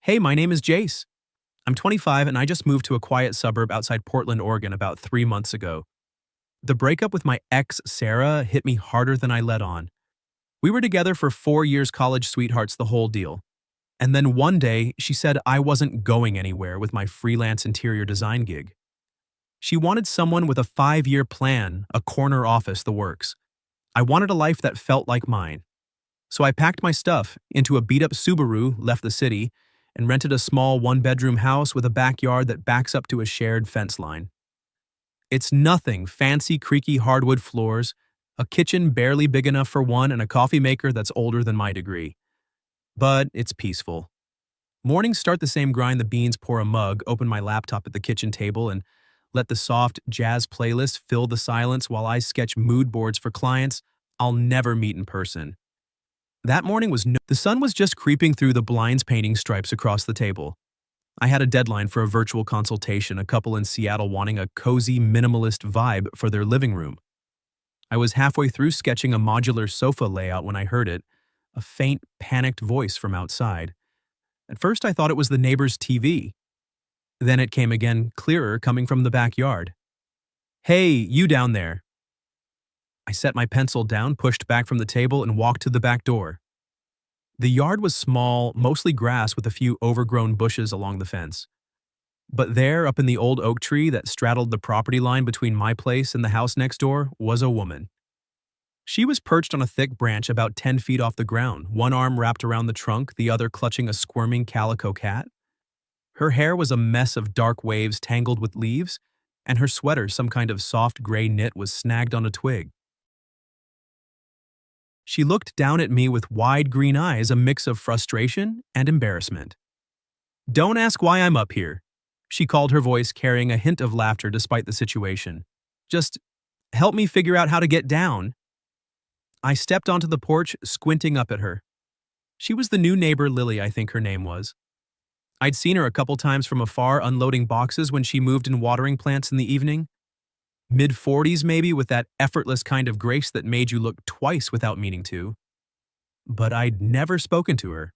Hey, my name is Jace. I'm 25 and I just moved to a quiet suburb outside Portland, Oregon about 3 months ago. The breakup with my ex, Sarah, hit me harder than I let on. We were together for 4 years, college sweethearts, the whole deal. And then one day, she said I wasn't going anywhere with my freelance interior design gig. She wanted someone with a 5 year plan, a corner office, the works. I wanted a life that felt like mine. So I packed my stuff into a beat up Subaru, left the city, and rented a small one-bedroom house with a backyard that backs up to a shared fence line. It's nothing fancy, creaky hardwood floors, a kitchen barely big enough for one, and a coffee maker that's older than my degree. But it's peaceful. Mornings start the same grind: the beans, pour a mug, open my laptop at the kitchen table, and let the soft jazz playlist fill the silence while I sketch mood boards for clients I'll never meet in person. That morning the sun was just creeping through the blinds, painting stripes across the table. I had a deadline for a virtual consultation, a couple in Seattle wanting a cozy, minimalist vibe for their living room. I was halfway through sketching a modular sofa layout when I heard it, a faint, panicked voice from outside. At first I thought it was the neighbor's TV. Then it came again, clearer, coming from the backyard. "Hey, you down there." I set my pencil down, pushed back from the table, and walked to the back door. The yard was small, mostly grass with a few overgrown bushes along the fence. But there, up in the old oak tree that straddled the property line between my place and the house next door, was a woman. She was perched on a thick branch about 10 feet off the ground, one arm wrapped around the trunk, the other clutching a squirming calico cat. Her hair was a mess of dark waves tangled with leaves, and her sweater, some kind of soft gray knit, was snagged on a twig. She looked down at me with wide green eyes, a mix of frustration and embarrassment. "Don't ask why I'm up here," she called, her voice carrying a hint of laughter despite the situation. "Just help me figure out how to get down." I stepped onto the porch, squinting up at her. She was the new neighbor, Lily, I think her name was. I'd seen her a couple times from afar unloading boxes when she moved in watering plants in the evening. Mid-40s maybe, with that effortless kind of grace that made you look twice without meaning to. But I'd never spoken to her.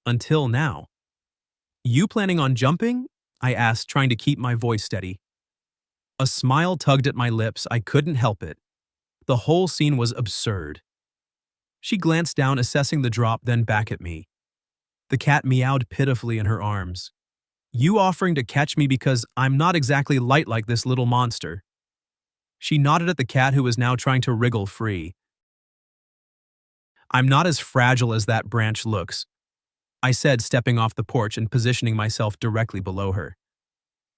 Until now. "You planning on jumping?" I asked, trying to keep my voice steady. A smile tugged at my lips. I couldn't help it. The whole scene was absurd. She glanced down, assessing the drop, then back at me. The cat meowed pitifully in her arms. "You offering to catch me because I'm not exactly light like this little monster." She nodded at the cat, who was now trying to wriggle free. "I'm not as fragile as that branch looks," I said, stepping off the porch and positioning myself directly below her.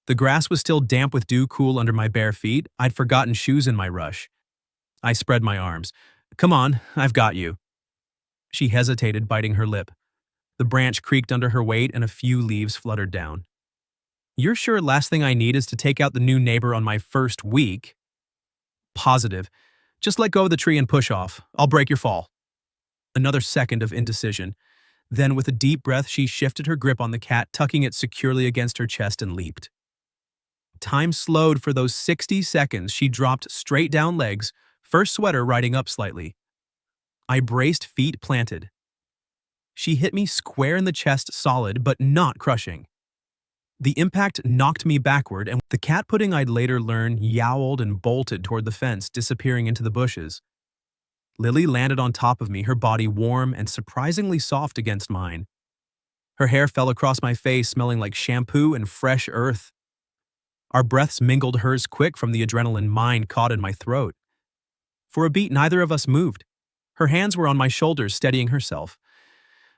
The grass was still damp with dew, cool under my bare feet. I'd forgotten shoes in my rush. I spread my arms. "Come on, I've got you." She hesitated, biting her lip. The branch creaked under her weight and a few leaves fluttered down. "You're sure last thing I need is to take out the new neighbor on my first week?" "Positive. Just let go of the tree and push off. I'll break your fall." Another second of indecision. Then, with a deep breath, she shifted her grip on the cat, tucking it securely against her chest, and leaped. Time slowed for those 60 seconds. She dropped straight down, legs, first sweater riding up slightly. I braced, feet planted. She hit me square in the chest, solid but not crushing. The impact knocked me backward, and the cat pudding I'd later learn yowled and bolted toward the fence, disappearing into the bushes. Lily landed on top of me, her body warm and surprisingly soft against mine. Her hair fell across my face, smelling like shampoo and fresh earth. Our breaths mingled, hers quick from the adrenaline, mine caught in my throat. For a beat, neither of us moved. Her hands were on my shoulders, steadying herself.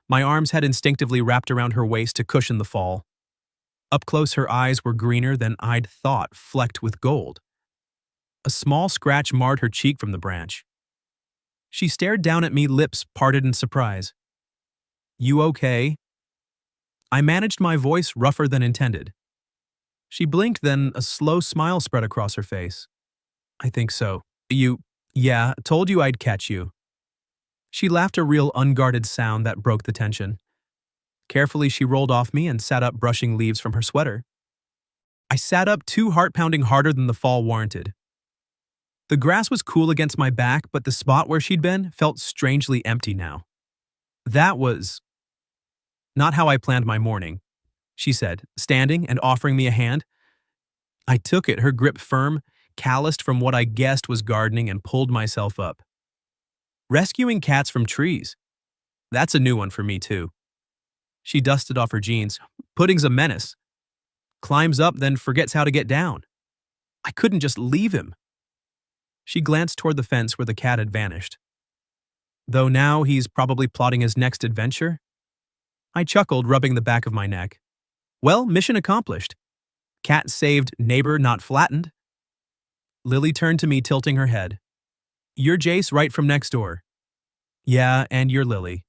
My arms had instinctively wrapped around her waist to cushion the fall. Up close, her eyes were greener than I'd thought, flecked with gold. A small scratch marred her cheek from the branch. She stared down at me, lips parted in surprise. "You okay?" I managed my voice, rougher than intended. She blinked, then a slow smile spread across her face. "I think so. Yeah, told you I'd catch you." She laughed, a real unguarded sound that broke the tension. Carefully, she rolled off me and sat up, brushing leaves from her sweater. I sat up, too, heart pounding harder than the fall warranted. The grass was cool against my back, but the spot where she'd been felt strangely empty now. That was not how I planned my morning. she said, standing and offering me a hand. I took it, her grip firm, calloused from what I guessed was gardening, and pulled myself up. Rescuing cats from trees. That's a new one for me, too. She dusted off her jeans. Pudding's a menace. Climbs up, then forgets how to get down. I couldn't just leave him. She glanced toward the fence where the cat had vanished. Though now he's probably plotting his next adventure? I chuckled, rubbing the back of my neck. Well, mission accomplished. Cat saved, neighbor not flattened. Lily turned to me, tilting her head. You're Jace, right from next door. Yeah, and you're Lily.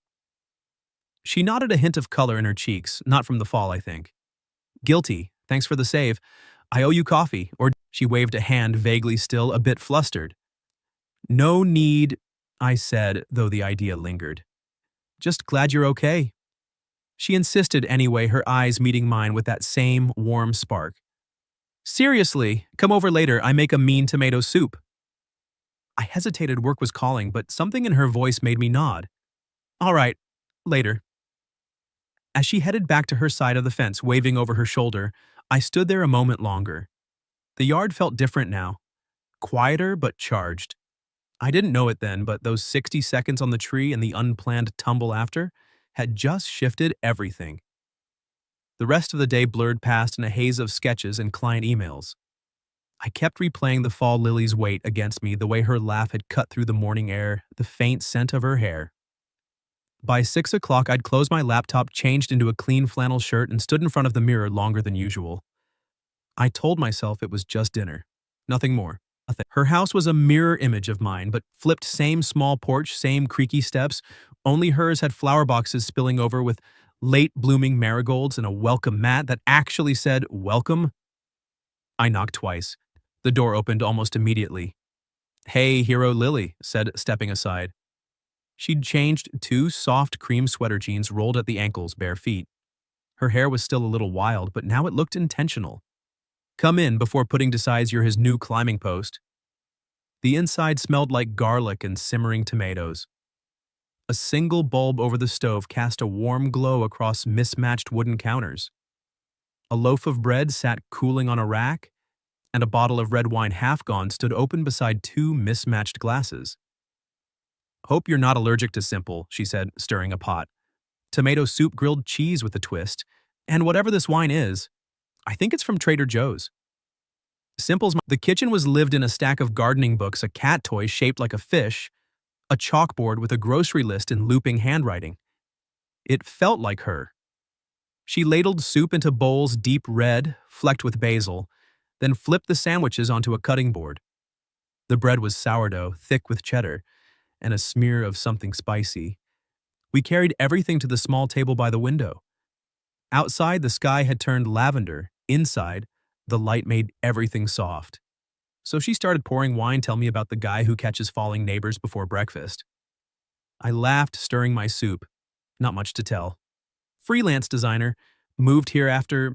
She nodded, a hint of color in her cheeks, not from the fall, I think. Guilty, thanks for the save. I owe you coffee, or she waved a hand, vaguely still, a bit flustered. No need, I said, though the idea lingered. Just glad you're okay. She insisted anyway, her eyes meeting mine with that same warm spark. Seriously, come over later, I make a mean tomato soup. I hesitated, work was calling, but something in her voice made me nod. All right, later. As she headed back to her side of the fence, waving over her shoulder, I stood there a moment longer. The yard felt different now. Quieter but charged. I didn't know it then, but those 60 seconds on the tree and the unplanned tumble after had just shifted everything. The rest of the day blurred past in a haze of sketches and client emails. I kept replaying the fall lily's weight against me, the way her laugh had cut through the morning air, the faint scent of her hair. By 6 o'clock, I'd closed my laptop, changed into a clean flannel shirt, and stood in front of the mirror longer than usual. I told myself it was just dinner. Nothing more. Her house was a mirror image of mine, but flipped, same small porch, same creaky steps. Only hers had flower boxes spilling over with late blooming marigolds and a welcome mat that actually said, welcome. I knocked twice. The door opened almost immediately. Hey, hero Lily, said, stepping aside. She'd changed 2 soft cream sweater jeans rolled at the ankles, bare feet. Her hair was still a little wild, but now it looked intentional. Come in before Pudding decides you're his new climbing post. The inside smelled like garlic and simmering tomatoes. A single bulb over the stove cast a warm glow across mismatched wooden counters. A loaf of bread sat cooling on a rack, and a bottle of red wine half gone stood open beside 2 mismatched glasses. Hope you're not allergic to simple, she said, stirring a pot. Tomato soup, grilled cheese with a twist, and whatever this wine is, I think it's from Trader Joe's. The kitchen was lived in a stack of gardening books, a cat toy shaped like a fish, a chalkboard with a grocery list in looping handwriting. It felt like her. She ladled soup into bowls deep red, flecked with basil, then flipped the sandwiches onto a cutting board. The bread was sourdough, thick with cheddar, and a smear of something spicy. We carried everything to the small table by the window. Outside, the sky had turned lavender. Inside, the light made everything soft. So she started pouring wine, tell me about the guy who catches falling neighbors before breakfast. I laughed, stirring my soup. Not much to tell. Freelance designer, moved here after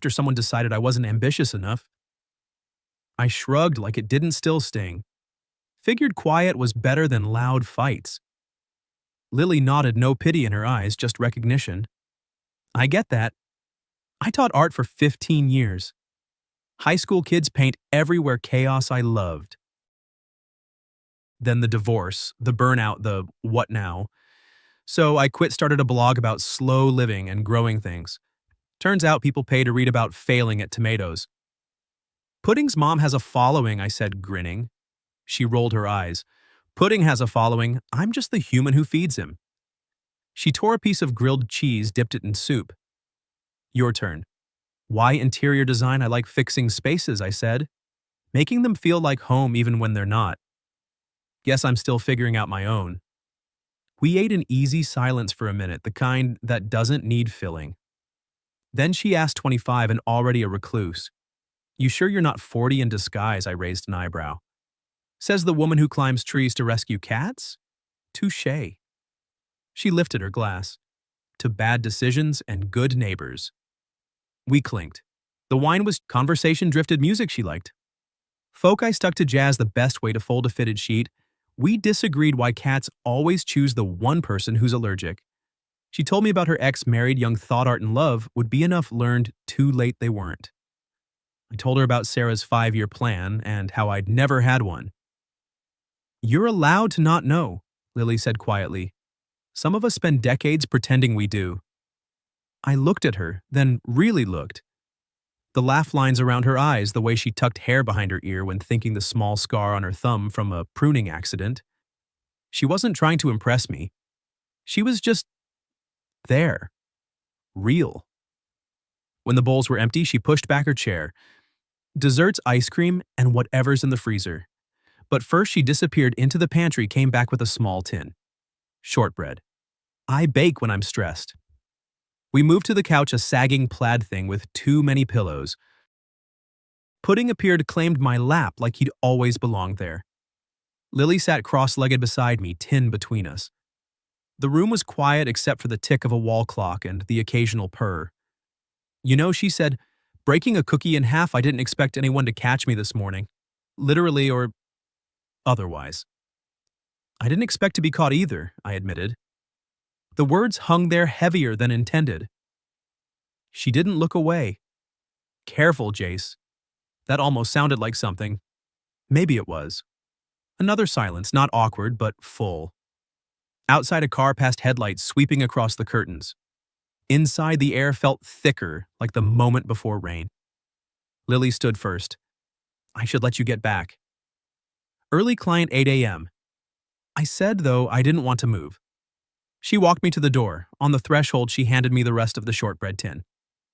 someone decided I wasn't ambitious enough. I shrugged like it didn't still sting. Figured quiet was better than loud fights. Lily nodded, no pity in her eyes, just recognition. I get that. I taught art for 15 years. High school kids paint everywhere chaos I loved. Then the divorce, the burnout, the what now. So I quit, started a blog about slow living and growing things. Turns out people pay to read about failing at tomatoes. Pudding's mom has a following, I said, grinning. She rolled her eyes. Pudding has a following, I'm just the human who feeds him. She tore a piece of grilled cheese, dipped it in soup. Your turn. Why interior design? I like fixing spaces, I said. Making them feel like home even when they're not. Guess I'm still figuring out my own. We ate in easy silence for a minute, the kind that doesn't need filling. Then she asked, 25 and already a recluse. You sure you're not 40 in disguise? I raised an eyebrow. Says the woman who climbs trees to rescue cats? Touché. She lifted her glass. To bad decisions and good neighbors. We clinked. The wine was conversation, drifted music she liked. Folk I stuck to jazz, the best way to fold a fitted sheet. We disagreed why cats always choose the one person who's allergic. She told me about her ex married young thought art and love would be enough learned too late they weren't. I told her about Sarah's 5-year plan and how I'd never had one. You're allowed to not know, Lily said quietly. Some of us spend decades pretending we do. I looked at her, then really looked. The laugh lines around her eyes, the way she tucked hair behind her ear when thinking the small scar on her thumb from a pruning accident. She wasn't trying to impress me. She was just there. Real. When the bowls were empty, she pushed back her chair. Desserts, ice cream, and whatever's in the freezer. But first she disappeared into the pantry, came back with a small tin. Shortbread. I bake when I'm stressed. We moved to the couch, a sagging plaid thing with too many pillows. Pudding appeared, claimed my lap like he'd always belonged there. Lily sat cross-legged beside me, tin between us. The room was quiet except for the tick of a wall clock and the occasional purr. You know, she said, breaking a cookie in half, I didn't expect anyone to catch me this morning. Literally or otherwise. I didn't expect to be caught either, I admitted. The words hung there heavier than intended. She didn't look away. Careful, Jace. That almost sounded like something. Maybe it was. Another silence, not awkward, but full. Outside, a car passed headlights sweeping across the curtains. Inside, the air felt thicker, like the moment before rain. Lily stood first. I should let you get back. Early client 8 a.m. I said, though, I didn't want to move. She walked me to the door. On the threshold, she handed me the rest of the shortbread tin.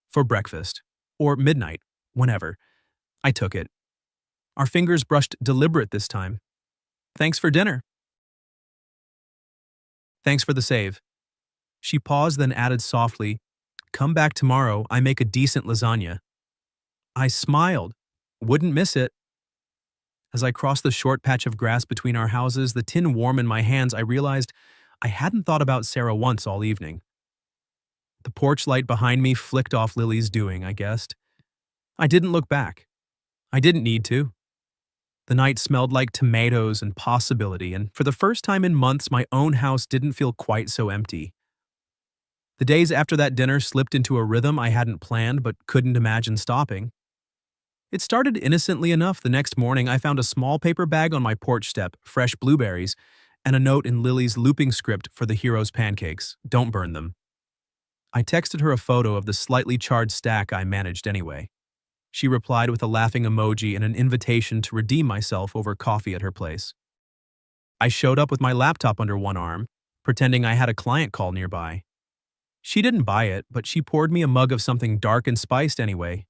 For breakfast. Or midnight. Whenever. I took it. Our fingers brushed deliberate this time. Thanks for dinner. Thanks for the save. She paused, then added softly, come back tomorrow, I make a decent lasagna. I smiled. Wouldn't miss it. As I crossed the short patch of grass between our houses, the tin warm in my hands, I realized I hadn't thought about Sarah once all evening. The porch light behind me flicked off Lily's doing, I guessed. I didn't look back. I didn't need to. The night smelled like tomatoes and possibility, and for the first time in months, my own house didn't feel quite so empty. The days after that dinner slipped into a rhythm I hadn't planned but couldn't imagine stopping. It started innocently enough. The next morning, I found a small paper bag on my porch step, fresh blueberries, and a note in Lily's looping script for the hero's pancakes. Don't burn them. I texted her a photo of the slightly charred stack I managed anyway. She replied with a laughing emoji and an invitation to redeem myself over coffee at her place. I showed up with my laptop under one arm, pretending I had a client call nearby. She didn't buy it, but she poured me a mug of something dark and spiced anyway.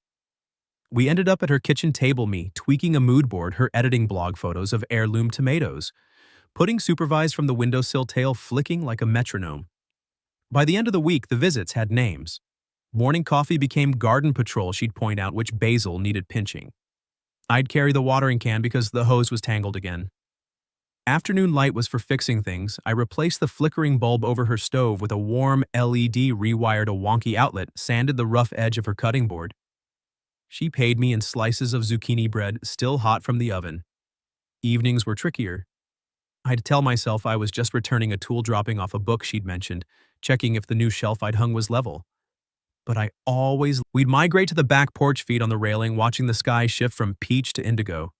We ended up at her kitchen table, me tweaking a mood board, her editing blog photos of heirloom tomatoes, pudding supervised from the windowsill, tail flicking like a metronome. By the end of the week, the visits had names. Morning coffee became garden patrol. She'd point out which basil needed pinching. I'd carry the watering can because the hose was tangled again. Afternoon light was for fixing things. I replaced the flickering bulb over her stove with a warm LED, rewired a wonky outlet, sanded the rough edge of her cutting board. She paid me in slices of zucchini bread, still hot from the oven. Evenings were trickier. I'd tell myself I was just returning a tool dropping off a book she'd mentioned, checking if the new shelf I'd hung was level. But we'd migrate to the back porch, feet on the railing, watching the sky shift from peach to indigo.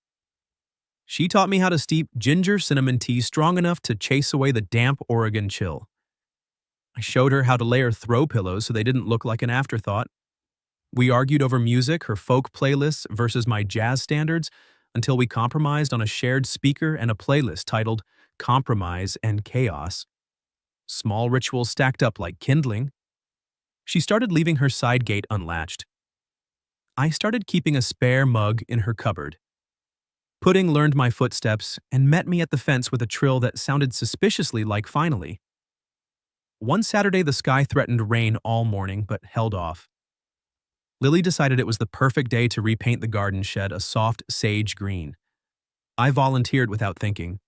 She taught me how to steep ginger cinnamon tea strong enough to chase away the damp Oregon chill. I showed her how to layer throw pillows so they didn't look like an afterthought. We argued over music, her folk playlists versus my jazz standards, until we compromised on a shared speaker and a playlist titled Compromise and Chaos. Small rituals stacked up like kindling. She started leaving her side gate unlatched. I started keeping a spare mug in her cupboard. Pudding learned my footsteps and met me at the fence with a trill that sounded suspiciously like finally. One Saturday, the sky threatened rain all morning but held off. Lily decided it was the perfect day to repaint the garden shed a soft sage green. I volunteered without thinking.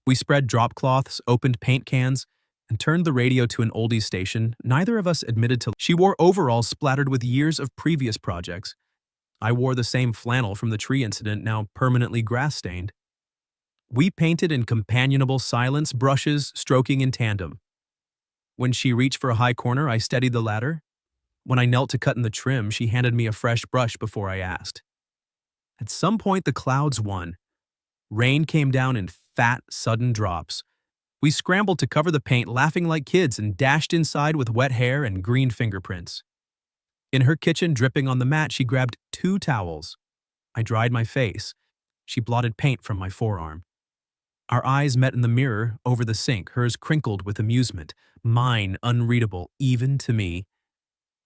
We spread drop cloths, opened paint cans, and turned the radio to an oldies station neither of us admitted to. She wore overalls splattered with years of previous projects. I wore the same flannel from the tree incident, now permanently grass-stained. We painted in companionable silence, brushes stroking in tandem. When she reached for a high corner, I steadied the ladder. When I knelt to cut in the trim, she handed me a fresh brush before I asked. At some point, the clouds won. Rain came down in fat, sudden drops. We scrambled to cover the paint, laughing like kids, and dashed inside with wet hair and green fingerprints. In her kitchen, dripping on the mat, she grabbed 2 towels. I dried my face. She blotted paint from my forearm. Our eyes met in the mirror over the sink, hers crinkled with amusement, mine unreadable, even to me.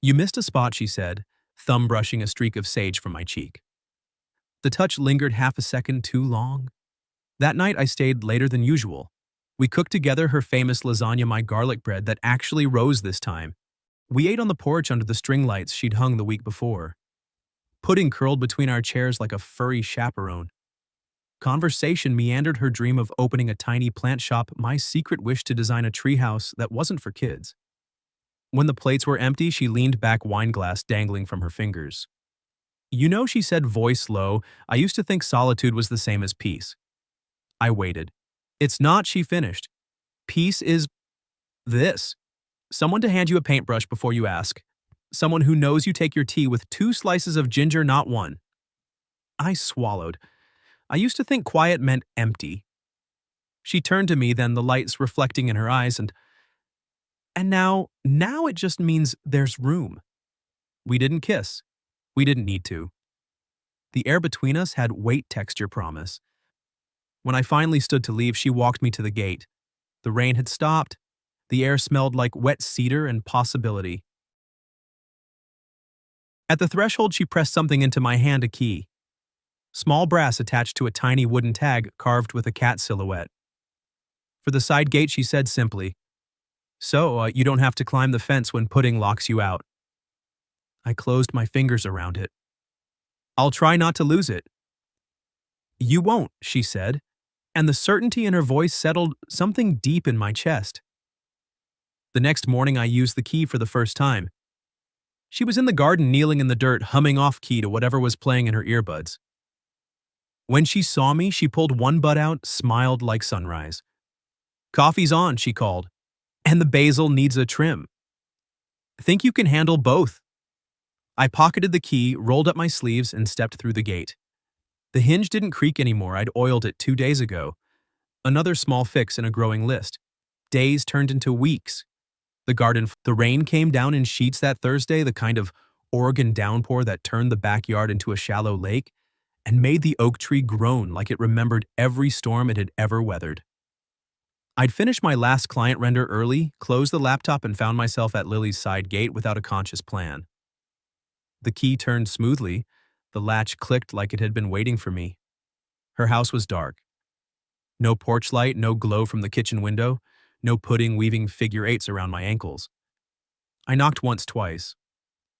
"You missed a spot," she said, thumb brushing a streak of sage from my cheek. The touch lingered half a second too long. That night I stayed later than usual. We cooked together her famous lasagna, my garlic bread that actually rose this time. We ate on the porch under the string lights she'd hung the week before. Pudding curled between our chairs like a furry chaperone. Conversation meandered her dream of opening a tiny plant shop, my secret wish to design a treehouse that wasn't for kids. When the plates were empty, she leaned back, wine glass dangling from her fingers. "You know," she said, voice low, "I used to think solitude was the same as peace." I waited. "It's not," she finished. "Peace is this. Someone to hand you a paintbrush before you ask. Someone who knows you take your tea with 2 slices of ginger, not 1. I swallowed. I used to think quiet meant empty. She turned to me, then the lights reflecting in her eyes, and now it just means there's room. We didn't kiss. We didn't need to. The air between us had weight texture promise. When I finally stood to leave, she walked me to the gate. The rain had stopped. The air smelled like wet cedar and possibility. At the threshold, she pressed something into my hand, a key. Small brass attached to a tiny wooden tag carved with a cat silhouette. For the side gate, she said simply, "So, you don't have to climb the fence when pudding locks you out." I closed my fingers around it. "I'll try not to lose it." "You won't," she said, and the certainty in her voice settled something deep in my chest. The next morning, I used the key for the first time. She was in the garden, kneeling in the dirt, humming off-key to whatever was playing in her earbuds. When she saw me, she pulled one bud out, smiled like sunrise. "Coffee's on," she called, "and the basil needs a trim. Think you can handle both?" I pocketed the key, rolled up my sleeves, and stepped through the gate. The hinge didn't creak anymore. I'd oiled it 2 days ago. Another small fix in a growing list. Days turned into weeks. The rain came down in sheets that Thursday, the kind of Oregon downpour that turned the backyard into a shallow lake and made the oak tree groan like it remembered every storm it had ever weathered. I'd finished my last client render early, closed the laptop, and found myself at Lily's side gate without a conscious plan. The key turned smoothly. The latch clicked like it had been waiting for me. Her house was dark. No porch light, no glow from the kitchen window, no pudding weaving figure eights around my ankles. I knocked once, twice.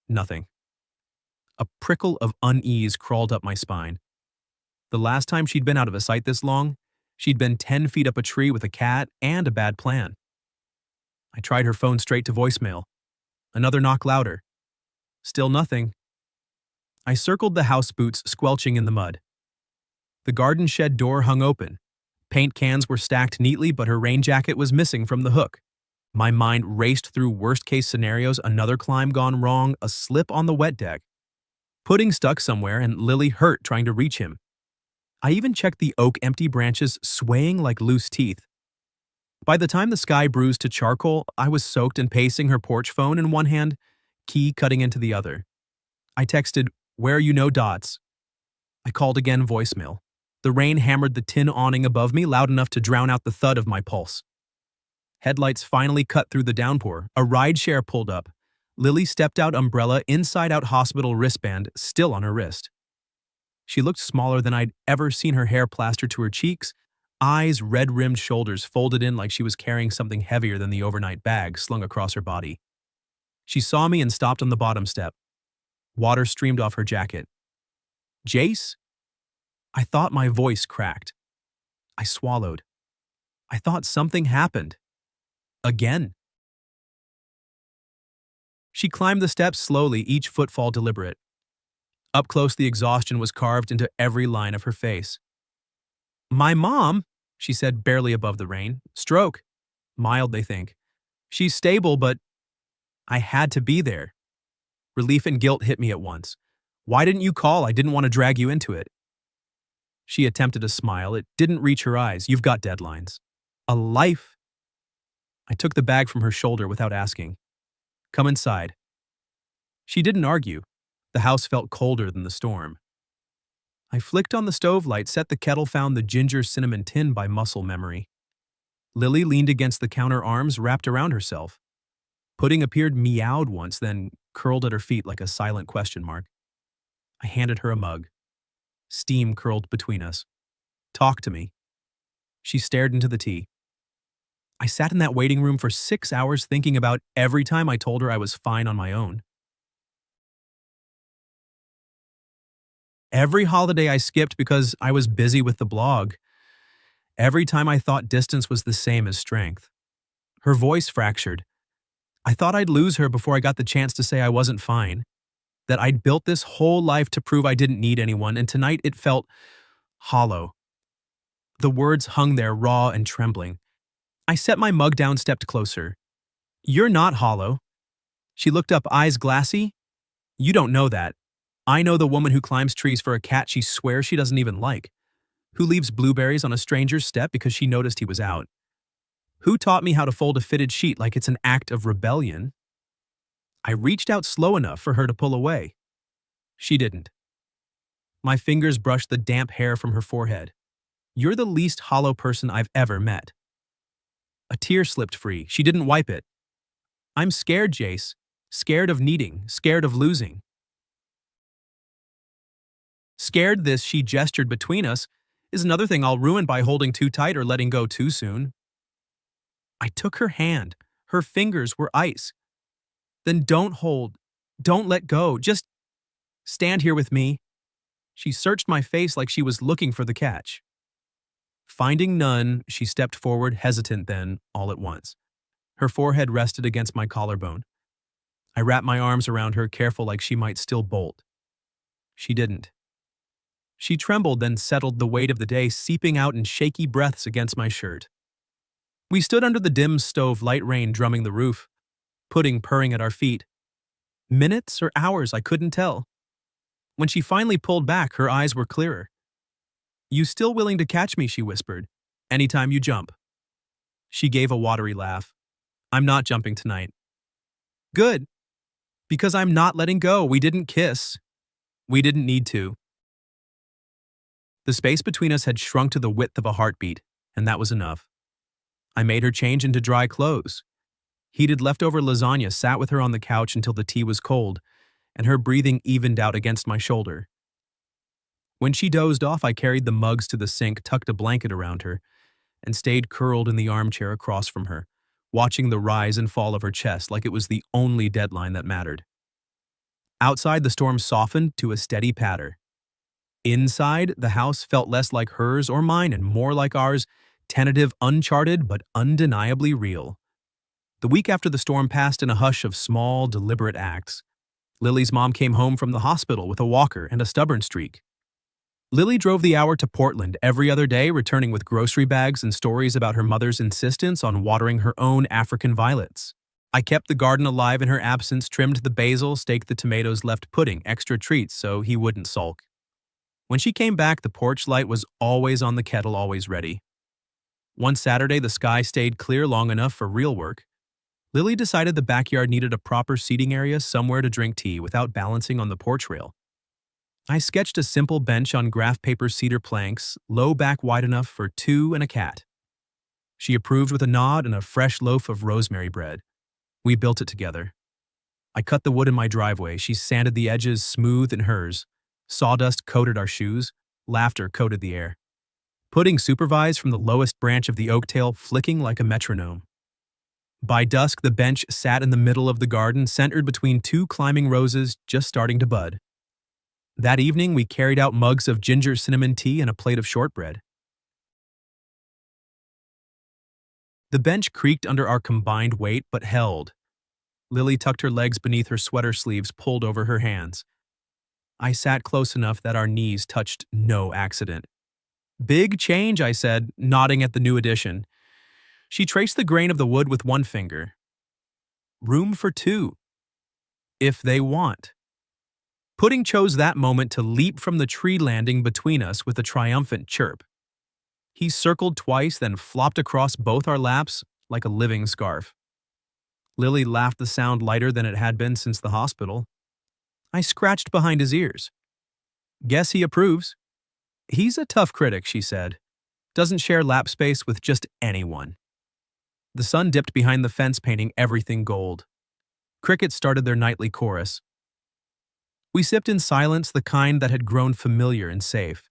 Nothing. A prickle of unease crawled up my spine. The last time she'd been out of a sight this long, she'd been 10 feet up a tree with a cat and a bad plan. I tried her phone straight to voicemail. Another knock louder. Still nothing. I circled the house boots, squelching in the mud. The garden shed door hung open. Paint cans were stacked neatly, but her rain jacket was missing from the hook. My mind raced through worst-case scenarios: another climb gone wrong, a slip on the wet deck, pudding stuck somewhere, and Lily hurt trying to reach him. I even checked the oak empty branches, swaying like loose teeth. By the time the sky bruised to charcoal, I was soaked and pacing, her porch phone in one hand, key cutting into the other. I texted, "Where you know dots." I called again, voicemail. The rain hammered the tin awning above me, loud enough to drown out the thud of my pulse. Headlights finally cut through the downpour. A rideshare pulled up. Lily stepped out, umbrella, inside-out hospital wristband still on her wrist. She looked smaller than I'd ever seen, her hair plastered to her cheeks, eyes red-rimmed, shoulders folded in like she was carrying something heavier than the overnight bag slung across her body. She saw me and stopped on the bottom step. Water streamed off her jacket. "Jace?" I thought my voice cracked. I swallowed. I thought something happened. Again. She climbed the steps slowly, each footfall deliberate. Up close, the exhaustion was carved into every line of her face. "My mom," she said, barely above the rain. "Stroke. Mild, they think. She's stable, but I had to be there. Relief and guilt hit me at once. Why didn't you call? I didn't want to drag you into it. She attempted a smile. It didn't reach her eyes. You've got deadlines. A life. I took the bag from her shoulder without asking. Come inside. She didn't argue. The house felt colder than the storm. I flicked on the stove light, set the kettle, found the ginger cinnamon tin by muscle memory. Lily leaned against the counter, arms wrapped around herself. Pudding appeared, meowed once, then curled at her feet like a silent question mark. I handed her a mug. Steam curled between us. Talk to me. She stared into the tea. I sat in that waiting room for 6 hours thinking about every time I told her I was fine on my own. Every holiday I skipped because I was busy with the blog. Every time I thought distance was the same as strength. Her voice fractured. I thought I'd lose her before I got the chance to say I wasn't fine. That I'd built this whole life to prove I didn't need anyone, and tonight it felt hollow. The words hung there, raw and trembling. I set my mug down, stepped closer. You're not hollow. She looked up, eyes glassy. You don't know that. I know the woman who climbs trees for a cat she swears she doesn't even like. Who leaves blueberries on a stranger's step because she noticed he was out. Who taught me how to fold a fitted sheet like it's an act of rebellion. I reached out slow enough for her to pull away. She didn't. My fingers brushed the damp hair from her forehead. You're the least hollow person I've ever met. A tear slipped free. She didn't wipe it. I'm scared, Jace. Scared of needing. Scared of losing. Scared this, she gestured between us, is another thing I'll ruin by holding too tight or letting go too soon. I took her hand. Her fingers were ice. Then don't hold. Don't let go. Just stand here with me. She searched my face like she was looking for the catch. Finding none, she stepped forward, hesitant then, all at once. Her forehead rested against my collarbone. I wrapped my arms around her, careful like she might still bolt. She didn't. She trembled, then settled, the weight of the day seeping out in shaky breaths against my shirt. We stood under the dim stove, light rain drumming the roof, pudding purring at our feet. Minutes or hours, I couldn't tell. When she finally pulled back, her eyes were clearer. You still willing to catch me, she whispered. Anytime you jump. She gave a watery laugh. I'm not jumping tonight. Good. Because I'm not letting go. We didn't kiss. We didn't need to. The space between us had shrunk to the width of a heartbeat, and that was enough. I made her change into dry clothes. Heated leftover lasagna sat with her on the couch until the tea was cold, and her breathing evened out against my shoulder. When she dozed off, I carried the mugs to the sink, tucked a blanket around her, and stayed curled in the armchair across from her, watching the rise and fall of her chest like it was the only deadline that mattered. Outside, the storm softened to a steady patter. Inside, the house felt less like hers or mine and more like ours, tentative, uncharted, but undeniably real. The week after the storm passed in a hush of small, deliberate acts. Lily's mom came home from the hospital with a walker and a stubborn streak. Lily drove the hour to Portland every other day, returning with grocery bags and stories about her mother's insistence on watering her own African violets. I kept the garden alive in her absence, trimmed the basil, staked the tomatoes, left pudding, extra treats so he wouldn't sulk. When she came back, the porch light was always on, the kettle always ready. One Saturday, the sky stayed clear long enough for real work. Lily decided the backyard needed a proper seating area, somewhere to drink tea without balancing on the porch rail. I sketched a simple bench on graph paper cedar planks, low back wide enough for two and a cat. She approved with a nod and a fresh loaf of rosemary bread. We built it together. I cut the wood in my driveway. She sanded the edges smooth in hers. Sawdust coated our shoes. Laughter coated the air. Pudding supervised from the lowest branch of the oak tail, flicking like a metronome. By dusk, the bench sat in the middle of the garden, centered between two climbing roses just starting to bud. That evening, we carried out mugs of ginger cinnamon tea and a plate of shortbread. The bench creaked under our combined weight, but held. Lily tucked her legs beneath her sweater sleeves, pulled over her hands. I sat close enough that our knees touched, no accident. Big change, I said, nodding at the new addition. She traced the grain of the wood with one finger. Room for two. If they want. Pudding chose that moment to leap from the tree landing between us with a triumphant chirp. He circled twice, then flopped across both our laps like a living scarf. Lily laughed the sound lighter than it had been since the hospital. I scratched behind his ears. Guess he approves. He's a tough critic, she said. Doesn't share lap space with just anyone. The sun dipped behind the fence, painting everything gold. Crickets started their nightly chorus. We sipped in silence, the kind that had grown familiar and safe.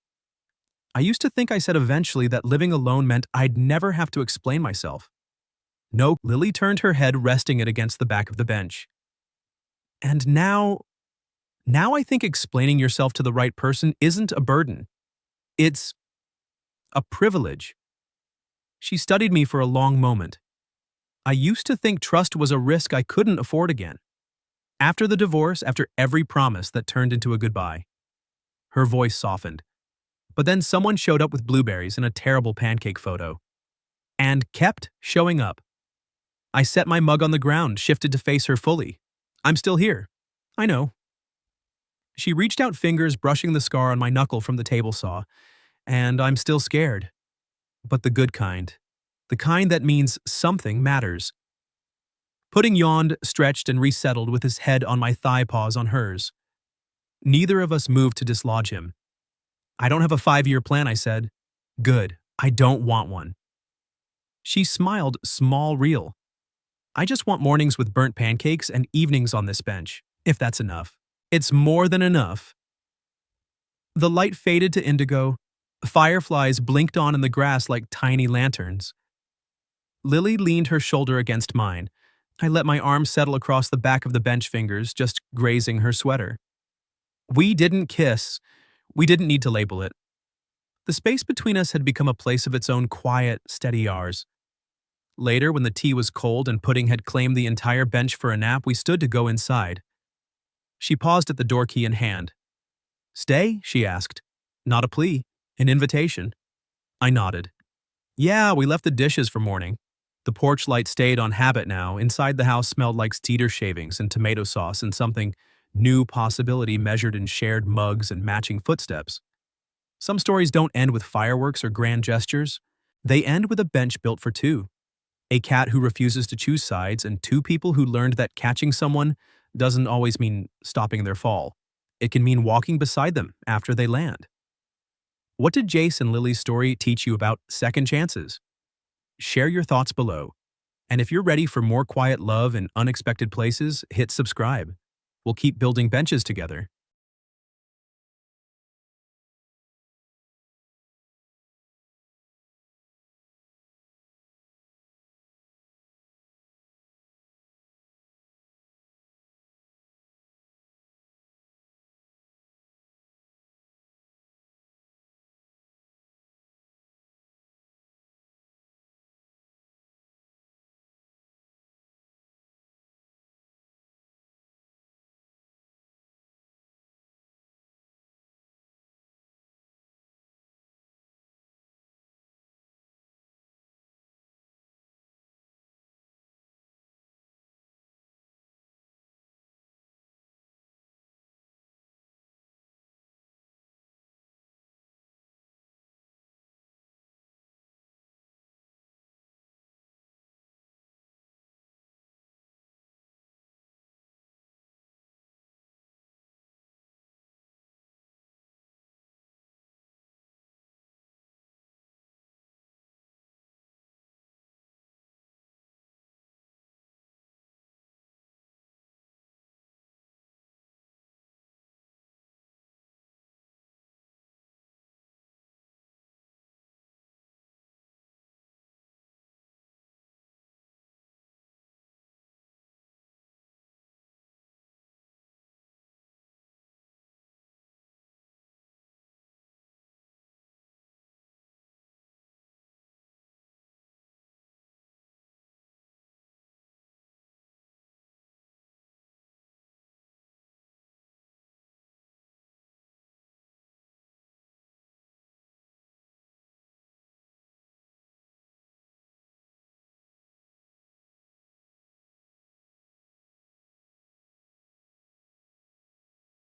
I used to think I said eventually that living alone meant I'd never have to explain myself. No, Lily turned her head, resting it against the back of the bench. And now I think explaining yourself to the right person isn't a burden. It's a privilege. She studied me for a long moment. I used to think trust was a risk I couldn't afford again. After the divorce, after every promise that turned into a goodbye. Her voice softened. But then someone showed up with blueberries and a terrible pancake photo. And kept showing up. I set my mug on the ground, shifted to face her fully. I'm still here. I know. She reached out, fingers brushing the scar on my knuckle from the table saw. And I'm still scared. But the good kind. The kind that means something matters. Pudding yawned, stretched, and resettled with his head on my thigh paws on hers. Neither of us moved to dislodge him. I don't have a 5-year plan, I said. Good. I don't want one. She smiled, small, real. I just want mornings with burnt pancakes and evenings on this bench, if that's enough. It's more than enough. The light faded to indigo. Fireflies blinked on in the grass like tiny lanterns. Lily leaned her shoulder against mine. I let my arm settle across the back of the bench, fingers just grazing her sweater. We didn't kiss. We didn't need to label it. The space between us had become a place of its own, quiet, steady ours. Later, when the tea was cold and Pudding had claimed the entire bench for a nap, we stood to go inside. She paused at the door, key in hand. Stay? She asked. Not a plea. An invitation. I nodded. Yeah, we left the dishes for morning. The porch light stayed on habit now. Inside the house smelled like cedar shavings and tomato sauce and something new, possibility measured in shared mugs and matching footsteps. Some stories don't end with fireworks or grand gestures. They end with a bench built for two. A cat who refuses to choose sides, and two people who learned that catching someone doesn't always mean stopping their fall. It can mean walking beside them after they land. What did Jace and Lily's story teach you about second chances? Share your thoughts below. And if you're ready for more quiet love in unexpected places, hit subscribe. We'll keep building benches together.